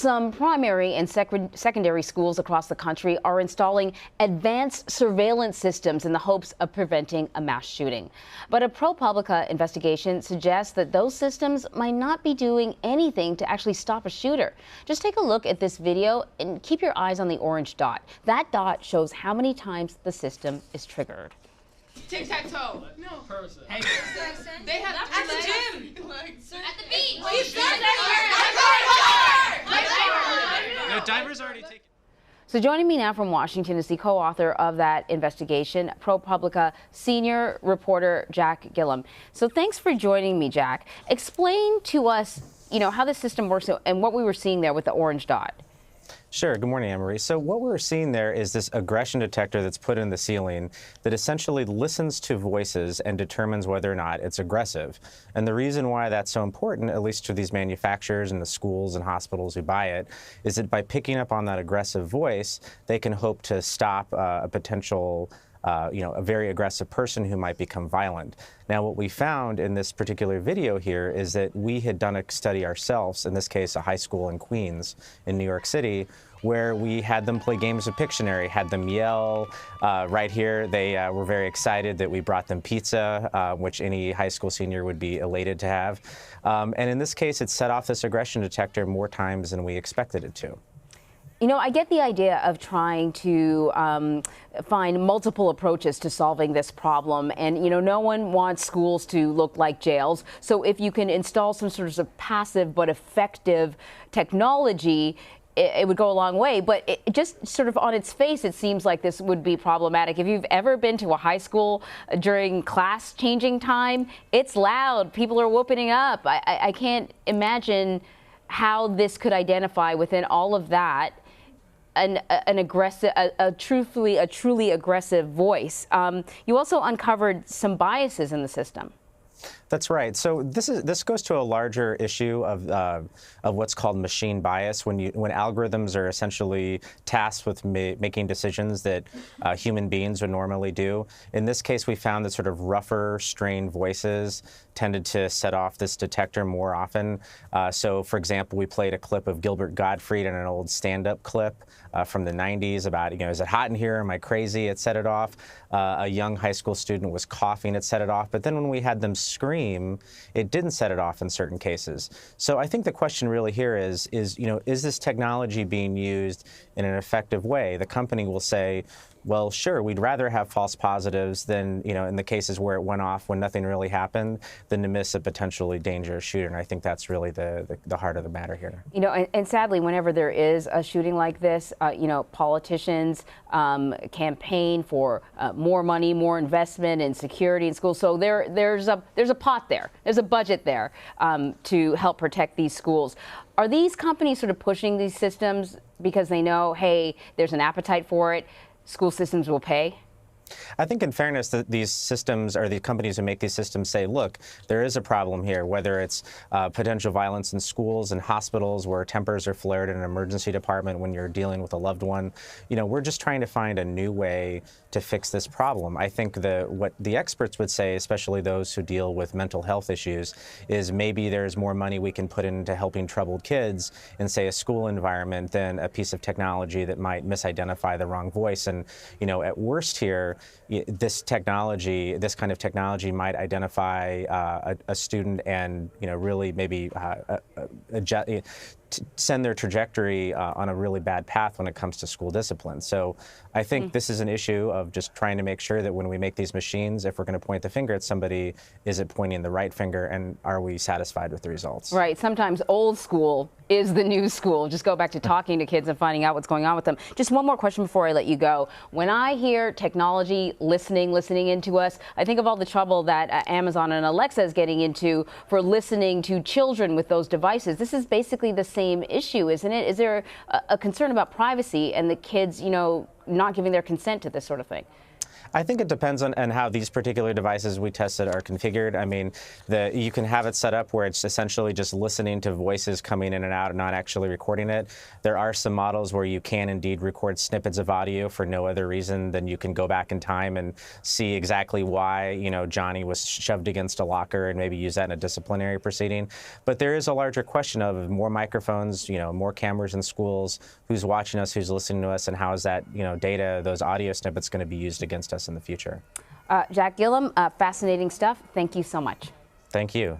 Some primary and secondary schools across the country are installing advanced surveillance systems in the hopes of preventing a mass shooting. But a ProPublica investigation suggests that those systems might not be doing anything to actually stop a shooter. Just take a look at this video and keep your eyes on the orange dot. That dot shows how many times the system is triggered. Tic-tac-toe. No. Person. Hey. They have at the gym. At the beach. No, divers already taken. So joining me now from Washington is the co-author of that investigation, ProPublica senior reporter Jack Gillum. So thanks for joining me, Jack. Explain to us, how the system works and what we were seeing there with the orange dot. Sure. Good morning, Anne-Marie. So what we're seeing there is this aggression detector that's put in the ceiling that essentially listens to voices and determines whether or not it's aggressive. And the reason why that's so important, at least to these manufacturers and the schools and hospitals who buy it, is that by picking up on that aggressive voice, they can hope to stop a potential a very aggressive person who might become violent. Now, what we found in this particular video here is that we had done a study ourselves, in this case, a high school in Queens in New York City, where we had them play games of Pictionary, had them yell. Right here, they were very excited that we brought them pizza, which any high school senior would be elated to have. And in this case, it set off this aggression detector more times than we expected it to. I get the idea of trying to find multiple approaches to solving this problem. And, no one wants schools to look like jails. So if you can install some sort of passive but effective technology, it would go a long way. But it just sort of on its face, it seems like this would be problematic. If you've ever been to a high school during class changing time, it's loud. People are whooping up. I can't imagine how this could identify within all of that an aggressive, a truly aggressive voice. You also uncovered some biases in the system. That's right. So this goes to a larger issue of what's called machine bias, when algorithms are essentially tasked with making decisions that human beings would normally do. In this case, we found that sort of rougher, strained voices tended to set off this detector more often. So, for example, we played a clip of Gilbert Gottfried in an old stand-up clip from the 90s about, is it hot in here? Am I crazy? It set it off. A young high school student was coughing. It set it off. But then when we had them scream, it didn't set it off in certain cases. So I think the question really here is this technology being used in an effective way? The company will say, well, sure, we'd rather have false positives than, in the cases where it went off when nothing really happened, than to miss a potentially dangerous shooter. And I think that's really the heart of the matter here. And sadly, whenever there is a shooting like this, politicians campaign for more money, more investment in security in schools. So there's a pot there. There's a budget there to help protect these schools. Are these companies sort of pushing these systems because they know, hey, there's an appetite for it? School systems will pay? I think in fairness that these systems, or the companies who make these systems, say, look, there is a problem here, whether it's potential violence in schools and hospitals where tempers are flared in an emergency department when you're dealing with a loved one. We're just trying to find a new way to fix this problem. I think what the experts would say, especially those who deal with mental health issues, is maybe there's more money we can put into helping troubled kids in, say, a school environment than a piece of technology that might misidentify the wrong voice. And, at worst here, this kind of technology might identify a student and, really maybe send their trajectory on a really bad path when it comes to school discipline. So I think this is an issue of just trying to make sure that when we make these machines, if we're going to point the finger at somebody, is it pointing the right finger, and are we satisfied with the results? Right. Sometimes old school is the new school. Just go back to talking to kids and finding out what's going on with them. Just one more question before I let you go. When I hear technology listening into us, I think of all the trouble that Amazon and Alexa is getting into for listening to children with those devices. This is basically the same issue, isn't it? Is there a concern about privacy and the kids, not giving their consent to this sort of thing? I think it depends on how these particular devices we tested are configured. I mean, you can have it set up where it's essentially just listening to voices coming in and out and not actually recording it. There are some models where you can indeed record snippets of audio for no other reason than you can go back in time and see exactly why, you know, Johnny was shoved against a locker and maybe use that in a disciplinary proceeding. But there is a larger question of more microphones, you know, more cameras in schools, who's watching us, who's listening to us, and how is that, you know, data, those audio snippets going to be used against us in the future. Jack Gillum, fascinating stuff. Thank you so much. Thank you.